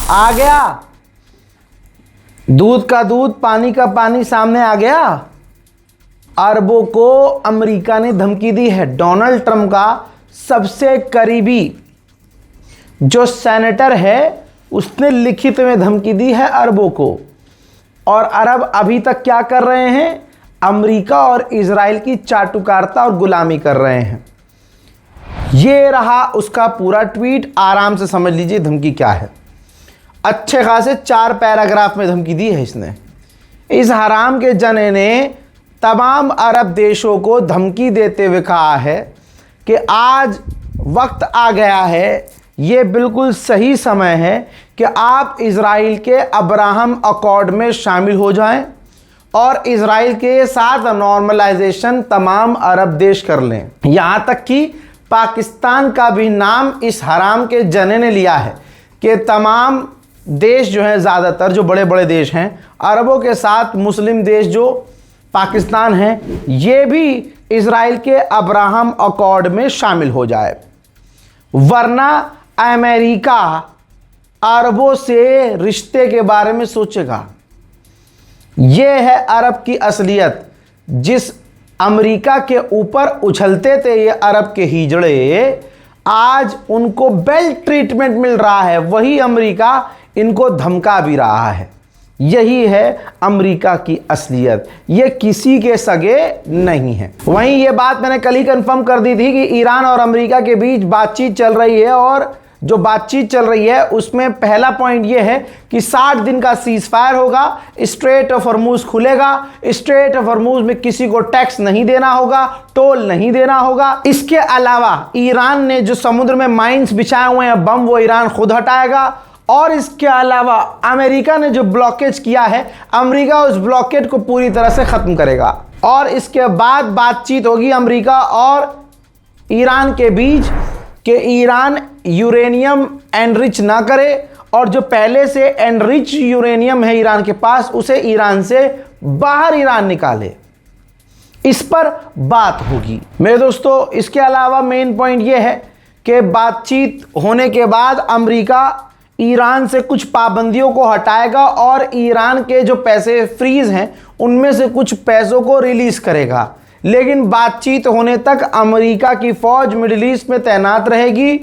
आ गया, दूध का दूध पानी का पानी सामने आ गया। अरबों को अमेरिका ने धमकी दी है। डोनाल्ड ट्रंप का सबसे करीबी जो सेनेटर है उसने लिखित में धमकी दी है अरबों को। और अरब अभी तक क्या कर रहे हैं? अमेरिका और इजराइल की चाटुकारिता और गुलामी कर रहे हैं। ये रहा उसका पूरा ट्वीट। आराम से समझ लीजिए धमकी क्या है। अच्छे खासे 4 पैराग्राफ में धमकी दी है इसने। इस हराम के जने ने तमाम अरब देशों को धमकी देते हुए कहा है कि आज वक्त आ गया है, ये बिल्कुल सही समय है कि आप इजराइल के अब्राहम अकॉर्ड में शामिल हो जाएं और इजराइल के साथ नॉर्मलाइजेशन तमाम अरब देश कर लें। यहां तक कि पाकिस्तान का भी नाम इस हराम के जने ने लिया है कि तमाम देश जो हैं, ज़्यादातर जो बड़े बड़े देश हैं अरबों के साथ, मुस्लिम देश जो पाकिस्तान है, ये भी इजराइल के अब्राहम अकॉर्ड में शामिल हो जाए, वरना अमेरिका अरबों से रिश्ते के बारे में सोचेगा। ये है अरब की असलियत। जिस अमेरिका के ऊपर उछलते थे ये अरब के हिजड़े, आज उनको बेल ट्रीटमेंट मिल रहा है। वही अमेरिका इनको धमका भी रहा है। यही है अमेरिका की असलियत। ये किसी के सगे नहीं है। वहीं ये बात मैंने कल ही कंफर्म कर दी थी कि ईरान और अमेरिका के बीच बातचीत चल रही है, और जो बातचीत चल रही है उसमें पहला पॉइंट ये है कि 60 दिन का सीज फायर होगा, स्ट्रेट ऑफ हॉर्मुज खुलेगा, स्ट्रेट ऑफ हॉर्मुज में किसी को टैक्स नहीं देना होगा, टोल नहीं देना होगा। इसके अलावा ईरान ने जो समुद्र में माइंस बिछाए हुए हैं, बम, वो ईरान खुद हटाएगा। और इसके अलावा अमेरिका ने जो ब्लॉकेज किया है, अमेरिका उस ब्लॉकेज को पूरी तरह से खत्म करेगा। और इसके बाद बातचीत होगी अमेरिका और ईरान के बीच कि ईरान यूरेनियम एनरिच ना करे, और जो पहले से एनरिच यूरेनियम है ईरान के पास, उसे ईरान से बाहर ईरान निकाले। इस पर बात होगी मेरे दोस्तों। इसके अलावा मेन पॉइंट यह है कि बातचीत होने के बाद अमेरिका ईरान से कुछ पाबंदियों को हटाएगा और ईरान के जो पैसे फ्रीज हैं उनमें से कुछ पैसों को रिलीज करेगा। लेकिन बातचीत होने तक अमेरिका की फौज मिडिल ईस्ट में तैनात रहेगी,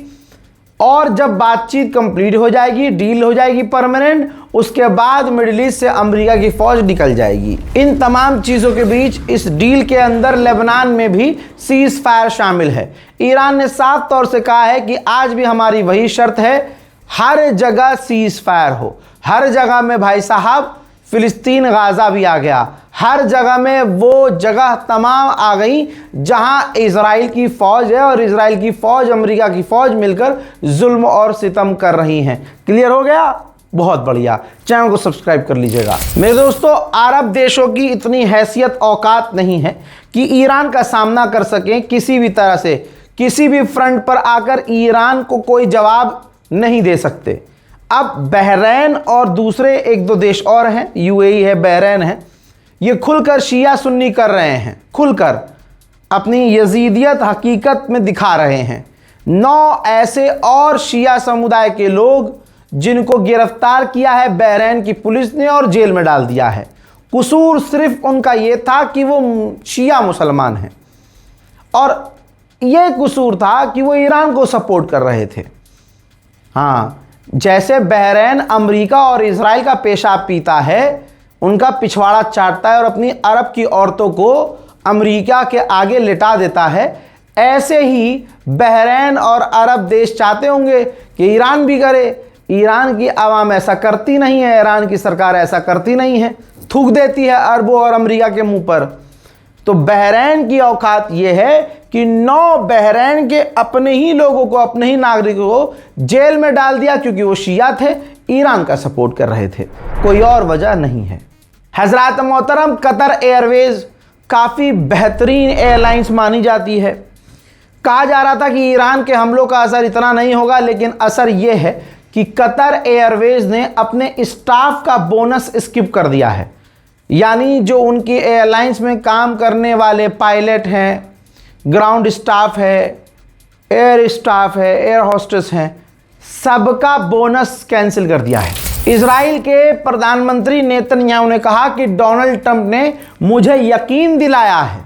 और जब बातचीत कंप्लीट हो जाएगी, डील हो जाएगी परमानेंट, उसके बाद मिडिल ईस्ट से अमेरिका की फौज निकल जाएगी। इन तमाम चीज़ों के बीच इस डील के अंदर लेबनान में भी सीज फायर शामिल है। ईरान ने साफ तौर से कहा है कि आज भी हमारी वही शर्त है, हर जगह सीज फायर हो। हर जगह में भाई साहब, फिलिस्तीन, गाजा भी आ गया, हर जगह में वो जगह तमाम आ गई जहां इजराइल की फौज है और इजराइल की फौज, अमेरिका की फौज मिलकर जुल्म और सितम कर रही हैं। क्लियर हो गया? बहुत बढ़िया। चैनल को सब्सक्राइब कर लीजिएगा। मेरे दोस्तों, अरब देशों की इतनी हैसियत, औकात नहीं है कि ईरान का सामना कर सकें किसी भी तरह से। किसी भी फ्रंट पर आकर ईरान को कोई जवाब नहीं दे सकते। अब बहरैन और दूसरे 1-2 देश और हैं, यूएई है, बहरैन है, ये खुलकर शिया सुन्नी कर रहे हैं, खुलकर अपनी यजीदियत हकीकत में दिखा रहे हैं। 9 ऐसे और शिया समुदाय के लोग जिनको गिरफ्तार किया है बहरैन की पुलिस ने और जेल में डाल दिया है। कसूर सिर्फ उनका ये था कि वो शिया मुसलमान हैं, और ये कसूर था कि वो ईरान को सपोर्ट कर रहे थे। हाँ, जैसे बहरैन अमेरिका और इजराइल का पेशाब पीता है, उनका पिछवाड़ा चाटता है और अपनी अरब की औरतों को अमेरिका के आगे लिटा देता है, ऐसे ही बहरैन और अरब देश चाहते होंगे कि ईरान भी करे। ईरान की आवाम ऐसा करती नहीं है, ईरान की सरकार ऐसा करती नहीं है, थूक देती है अरबों और अमेरिका के मुंह पर। तो बहरैन की औकात यह है कि 9 बहरैन के अपने ही लोगों को, अपने ही नागरिकों को जेल में डाल दिया क्योंकि वो शिया थे, ईरान का सपोर्ट कर रहे थे। कोई और वजह नहीं है। हजरात मोहतरम, कतर एयरवेज काफ़ी बेहतरीन एयरलाइंस मानी जाती है। कहा जा रहा था कि ईरान के हमलों का असर इतना नहीं होगा, लेकिन असर यह है कि कतर एयरवेज ने अपने स्टाफ का बोनस स्किप कर दिया है। यानी जो उनकी एयरलाइंस में काम करने वाले पायलट हैं, ग्राउंड स्टाफ है, एयर स्टाफ है, एयर होस्टेस हैं, सबका बोनस कैंसिल कर दिया है। इजराइल के प्रधानमंत्री नेतन्याहू ने कहा कि डोनाल्ड ट्रंप ने मुझे यकीन दिलाया है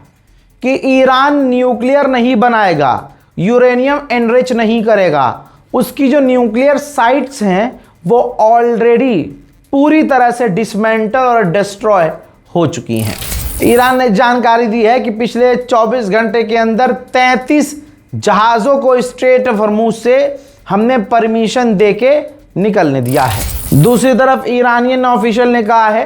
कि ईरान न्यूक्लियर नहीं बनाएगा, यूरेनियम एनरिच नहीं करेगा। उसकी जो न्यूक्लियर साइट्स हैं वो ऑलरेडी पूरी तरह से डिसमेंटल और डिस्ट्रॉय हो चुकी हैं। ईरान ने जानकारी दी है कि पिछले 24 घंटे के अंदर 33 जहाज़ों को स्ट्रेट ऑफ हॉर्मुज से हमने परमिशन देके निकलने दिया है। दूसरी तरफ ईरानियन ऑफिशियल ने कहा है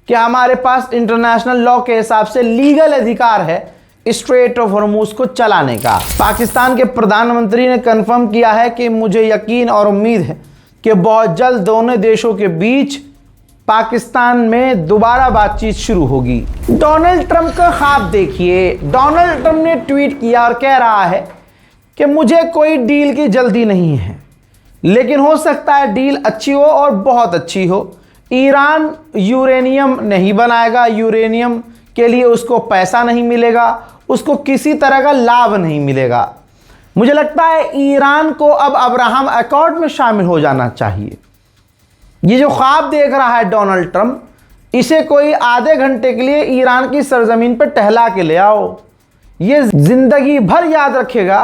कि हमारे पास इंटरनेशनल लॉ के हिसाब से लीगल अधिकार है स्ट्रेट ऑफ हॉर्मुज को चलाने का। पाकिस्तान के प्रधानमंत्री ने कंफर्म किया है कि मुझे यकीन और उम्मीद है कि बहुत जल्द दोनों देशों के बीच पाकिस्तान में दोबारा बातचीत शुरू होगी। डोनाल्ड ट्रंप का ख्वाब देखिए। डोनाल्ड ट्रंप ने ट्वीट किया और कह रहा है कि मुझे कोई डील की जल्दी नहीं है, लेकिन हो सकता है डील अच्छी हो और बहुत अच्छी हो। ईरान यूरेनियम नहीं बनाएगा, यूरेनियम के लिए उसको पैसा नहीं मिलेगा, उसको किसी तरह का लाभ नहीं मिलेगा। मुझे लगता है ईरान को अब अब्राहम अकॉर्ड में शामिल हो जाना चाहिए। ये जो ख्वाब देख रहा है डोनाल्ड ट्रंप, इसे कोई आधे घंटे के लिए ईरान की सरजमीन पर टहला के ले आओ, ये जिंदगी भर याद रखेगा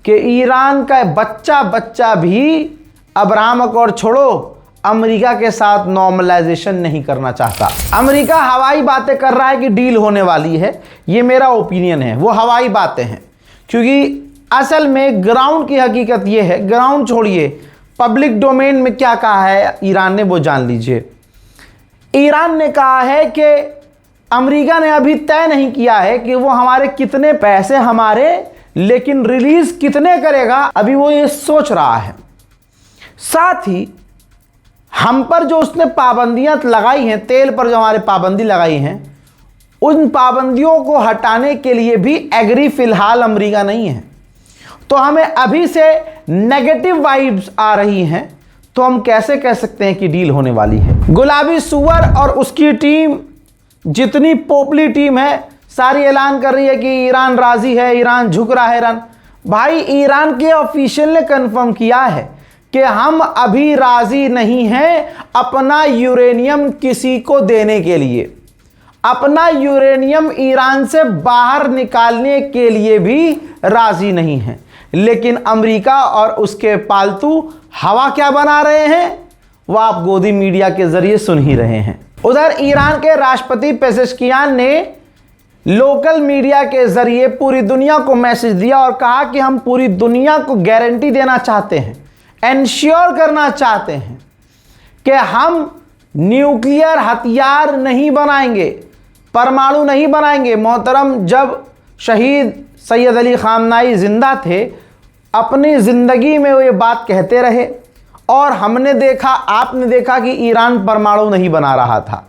कि ईरान का बच्चा भी अब्राहम अकॉर्ड छोड़ो अमेरिका के साथ नॉर्मलाइजेशन नहीं करना चाहता। अमेरिका हवाई बातें कर रहा है कि डील होने वाली है, ये मेरा ओपिनियन है, वो हवाई बातें हैं, क्योंकि असल में ग्राउंड की हकीकत ये है। ग्राउंड छोड़िए, पब्लिक डोमेन में क्या कहा है ईरान ने वो जान लीजिए। ईरान ने कहा है कि अमेरिका ने अभी तय नहीं किया है कि वो हमारे कितने पैसे लेकिन रिलीज कितने करेगा, अभी वो ये सोच रहा है। साथ ही हम पर जो उसने पाबंदियां लगाई हैं, तेल पर जो हमारे पाबंदी लगाई हैं, उन पाबंदियों को हटाने के लिए भी एग्री फिलहाल अमेरिका नहीं है। तो हमें अभी से नेगेटिव वाइब्स आ रही हैं, तो हम कैसे कह सकते हैं कि डील होने वाली है। गुलाबी सुअर और उसकी टीम, जितनी पोपली टीम है, सारी ऐलान कर रही है कि ईरान राजी है, ईरान झुक रहा है। ईरान भाई, ईरान के ऑफिशियल ने कंफर्म किया है कि हम अभी राजी नहीं हैं अपना यूरेनियम किसी को देने के लिए। अपना यूरेनियम ईरान से बाहर निकालने के लिए भी राजी नहीं हैं। लेकिन अमेरिका और उसके पालतू हवा क्या बना रहे हैं, वो आप गोदी मीडिया के जरिए सुन ही रहे हैं। उधर ईरान के राष्ट्रपति पेजेश्कियान ने लोकल मीडिया के जरिए पूरी दुनिया को मैसेज दिया और कहा कि हम पूरी दुनिया को गारंटी देना चाहते हैं, एंश्योर करना चाहते हैं कि हम न्यूक्लियर हथियार नहीं बनाएंगे, परमाणु नहीं बनाएंगे। मोहतरम, जब शहीद सैयद अली खामनाई जिंदा थे, अपनी ज़िंदगी में वो ये बात कहते रहे और हमने देखा, आपने देखा कि ईरान परमाणु नहीं बना रहा था।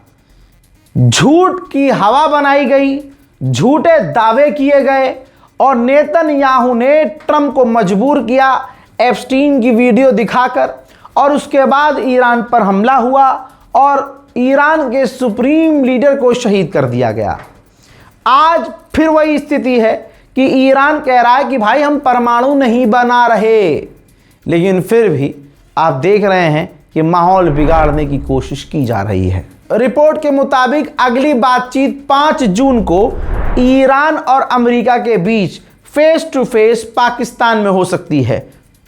झूठ की हवा बनाई गई, झूठे दावे किए गए और नेतन्याहू ने ट्रंप को मजबूर किया एप्स्टीन की वीडियो दिखाकर, और उसके बाद ईरान पर हमला हुआ और ईरान के सुप्रीम लीडर को शहीद कर दिया गया। आज फिर वही स्थिति है कि ईरान कह रहा है कि भाई हम परमाणु नहीं बना रहे, लेकिन फिर भी आप देख रहे हैं कि माहौल बिगाड़ने की कोशिश की जा रही है। रिपोर्ट के मुताबिक अगली बातचीत 5 जून को ईरान और अमेरिका के बीच फेस टू फेस पाकिस्तान में हो सकती है,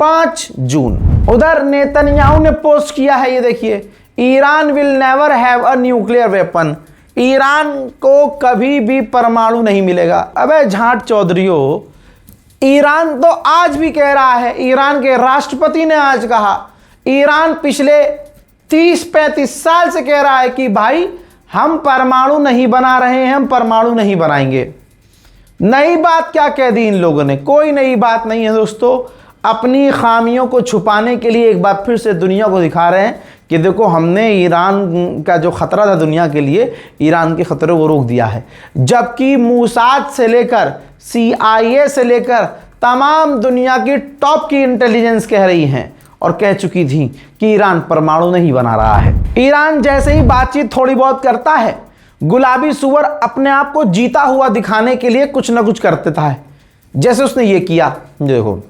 5 जून। उधर नेतन्याहू ने पोस्ट किया है, ये देखिए, Iran will never have a nuclear weapon. Iran को कभी भी परमाणु नहीं मिलेगा। अबे झांट चौधरियों, ईरान तो आज भी कह रहा है, ईरान के राष्ट्रपति ने आज कहा, ईरान पिछले 30-35 साल से कह रहा है कि भाई हम परमाणु नहीं बना रहे हैं, हम परमाणु नहीं बनाएंगे। नई बात क्या कह दी इन लोगों ने? कोई नई बात नहीं है दोस्तों। अपनी खामियों को छुपाने के लिए एक बार फिर से दुनिया को दिखा रहे हैं कि देखो, हमने ईरान का जो ख़तरा था दुनिया के लिए, ईरान के ख़तरे को रोक दिया है। जबकि मूसाद से लेकर CIA से लेकर तमाम दुनिया की टॉप की इंटेलिजेंस कह रही हैं और कह चुकी थी कि ईरान परमाणु नहीं बना रहा है। ईरान जैसे ही बातचीत थोड़ी बहुत करता है, गुलाबी सुअर अपने आप को जीता हुआ दिखाने के लिए कुछ ना कुछ कर देता है। जैसे उसने ये किया, देखो,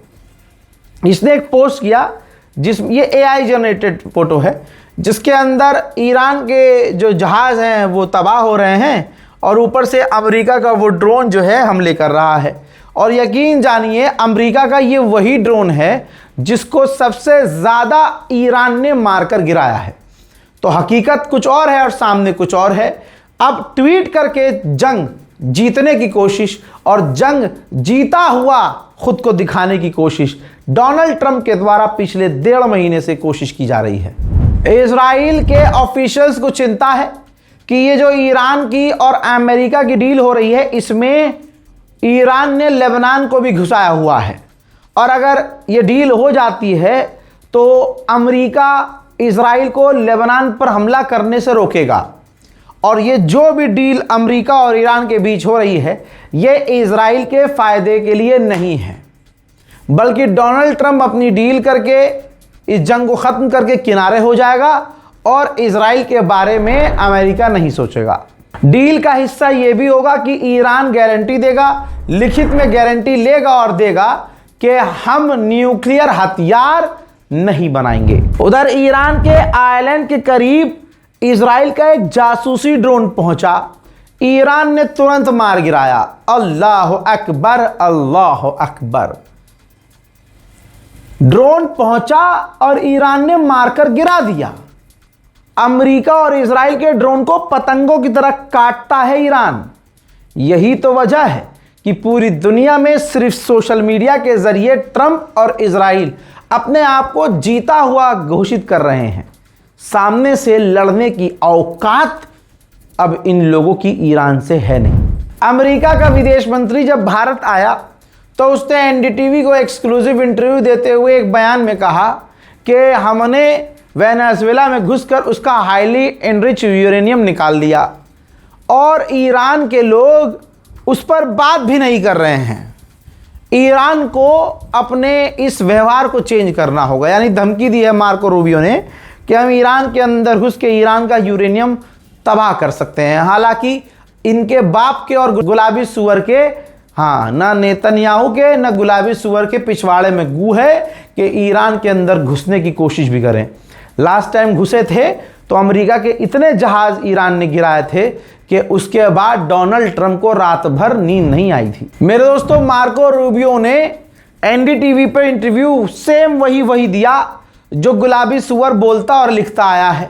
इसने एक पोस्ट किया जिस ये AI जनरेटेड फोटो है, जिसके अंदर ईरान के जो जहाज़ हैं वो तबाह हो रहे हैं और ऊपर से अमेरिका का वो ड्रोन जो है हमले कर रहा है। और यकीन जानिए अमेरिका का ये वही ड्रोन है जिसको सबसे ज़्यादा ईरान ने मारकर गिराया है। तो हकीकत कुछ और है और सामने कुछ और है। अब ट्वीट करके जंग जीतने की कोशिश और जंग जीता हुआ खुद को दिखाने की कोशिश डोनाल्ड ट्रंप के द्वारा पिछले 1.5 महीने से कोशिश की जा रही है। इजराइल के ऑफिशियल्स को चिंता है कि ये जो ईरान की और अमेरिका की डील हो रही है, इसमें ईरान ने लेबनान को भी घुसाया हुआ है और अगर ये डील हो जाती है तो अमेरिका इजराइल को लेबनान पर हमला करने से रोकेगा। और ये जो भी डील अमेरिका और ईरान के बीच हो रही है, ये इजराइल के फायदे के लिए नहीं है, बल्कि डोनाल्ड ट्रंप अपनी डील करके इस जंग को ख़त्म करके किनारे हो जाएगा और इजराइल के बारे में अमेरिका नहीं सोचेगा। डील का हिस्सा ये भी होगा कि ईरान गारंटी देगा, लिखित में गारंटी लेगा और देगा कि हम न्यूक्लियर हथियार नहीं बनाएंगे। उधर ईरान के आइलैंड के करीब इजराइल का एक जासूसी ड्रोन पहुंचा, ईरान ने तुरंत मार गिराया। अल्लाह अकबर, अल्लाह अकबर। ड्रोन पहुंचा और ईरान ने मारकर गिरा दिया। अमेरिका और इजराइल के ड्रोन को पतंगों की तरह काटता है ईरान। यही तो वजह है कि पूरी दुनिया में सिर्फ सोशल मीडिया के जरिए ट्रंप और इजराइल अपने आप को जीता हुआ घोषित कर रहे हैं। सामने से लड़ने की औकात अब इन लोगों की ईरान से है नहीं। अमेरिका का विदेश मंत्री जब भारत आया तो उसने एनडीटीवी को एक्सक्लूसिव इंटरव्यू देते हुए एक बयान में कहा कि हमने वेनेजुएला में घुसकर उसका हाईली एनरिच यूरेनियम निकाल दिया और ईरान के लोग उस पर बात भी नहीं कर रहे हैं। ईरान को अपने इस व्यवहार को चेंज करना होगा। यानी धमकी दी है मार्को रूबियो ने कि हम ईरान के अंदर घुस के ईरान का यूरेनियम तबाह कर सकते हैं। हालांकि इनके बाप के और गुलाबी सुअर के, हाँ, ना नेतन्याहू के ना गुलाबी सुअर के पिछवाड़े में गू है कि ईरान के अंदर घुसने की कोशिश भी करें। लास्ट टाइम घुसे थे तो अमेरिका के इतने जहाज ईरान ने गिराए थे कि उसके बाद डोनाल्ड ट्रंप को रात भर नींद नहीं आई थी। मेरे दोस्तों, मार्को रूबियो ने एनडीटीवी पर इंटरव्यू सेम वही दिया जो गुलाबी सुअर बोलता और लिखता आया है।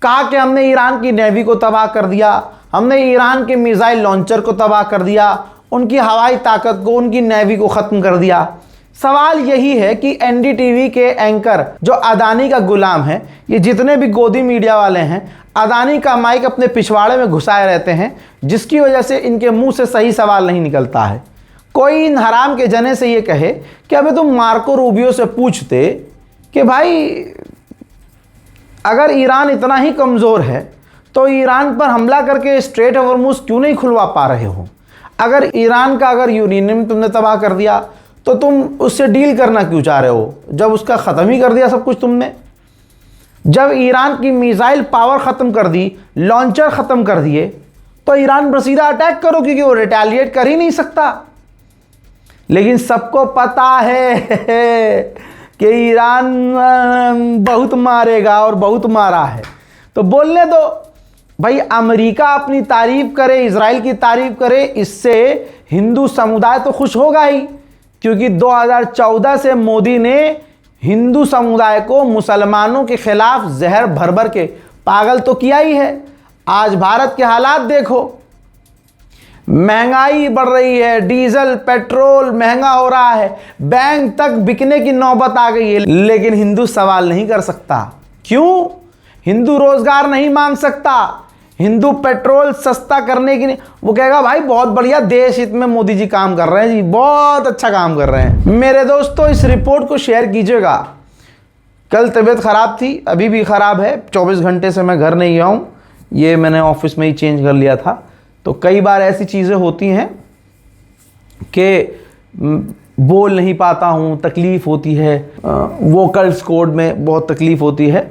कहा कि हमने ईरान की नेवी को तबाह कर दिया, हमने ईरान के मिसाइल लॉन्चर को तबाह कर दिया, उनकी हवाई ताकत को, उनकी नेवी को ख़त्म कर दिया। सवाल यही है कि एनडीटीवी के एंकर जो अदानी का गुलाम है, ये जितने भी गोदी मीडिया वाले हैं, अदानी का माइक अपने पिछवाड़े में घुसाए रहते हैं, जिसकी वजह से इनके मुंह से सही सवाल नहीं निकलता है। कोई इन हराम के जने से ये कहे कि अबे तुम मार्को रूबियो से पूछते कि भाई अगर ईरान इतना ही कमज़ोर है तो ईरान पर हमला करके स्ट्रेट ऑफ हॉर्मुज़ क्यों नहीं खुलवा पा रहे हो? अगर ईरान का अगर यूरेनियम तुमने तबाह कर दिया तो तुम उससे डील करना क्यों चाह रहे हो, जब उसका ख़त्म ही कर दिया सब कुछ तुमने? जब ईरान की मिसाइल पावर ख़त्म कर दी, लॉन्चर ख़त्म कर दिए, तो ईरान पर सीधा अटैक करो क्योंकि वो रिटेलिएट कर ही नहीं सकता। लेकिन सबको पता है कि ईरान बहुत मारेगा और बहुत मारा है, तो बोलने दो भाई। अमेरिका अपनी तारीफ करे, इजराइल की तारीफ करे, इससे हिंदू समुदाय तो खुश होगा ही, क्योंकि 2014 से मोदी ने हिंदू समुदाय को मुसलमानों के खिलाफ जहर भर भर के पागल तो किया ही है। आज भारत के हालात देखो, महंगाई बढ़ रही है, डीजल पेट्रोल महंगा हो रहा है, बैंक तक बिकने की नौबत आ गई है, लेकिन हिंदू सवाल नहीं कर सकता। क्यों? हिंदू रोजगार नहीं मांग सकता, हिंदू पेट्रोल सस्ता करने की नहीं, वो कहेगा भाई बहुत बढ़िया देश हित में मोदी जी काम कर रहे हैं जी, बहुत अच्छा काम कर रहे हैं। मेरे दोस्तों, इस रिपोर्ट को शेयर कीजिएगा। कल तबीयत ख़राब थी, अभी भी ख़राब है, 24 घंटे से मैं घर नहीं गया हूँ, ये मैंने ऑफिस में ही चेंज कर लिया था। तो कई बार ऐसी चीज़ें होती हैं कि बोल नहीं पाता हूँ, तकलीफ़ होती है, वोकल्स कोड में बहुत तकलीफ़ होती है,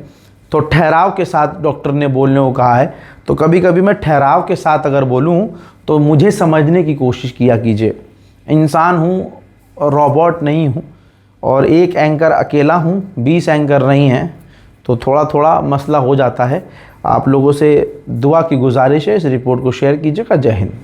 तो ठहराव के साथ डॉक्टर ने बोलने को कहा है। तो कभी कभी मैं ठहराव के साथ अगर बोलूँ तो मुझे समझने की कोशिश किया कीजिए। इंसान हूँ, रोबोट नहीं हूँ, और एक एंकर अकेला हूँ, 20 एंकर नहीं हैं, तो थोड़ा थोड़ा मसला हो जाता है। आप लोगों से दुआ की गुजारिश है, इस रिपोर्ट को शेयर कीजिएगा। जय हिंद।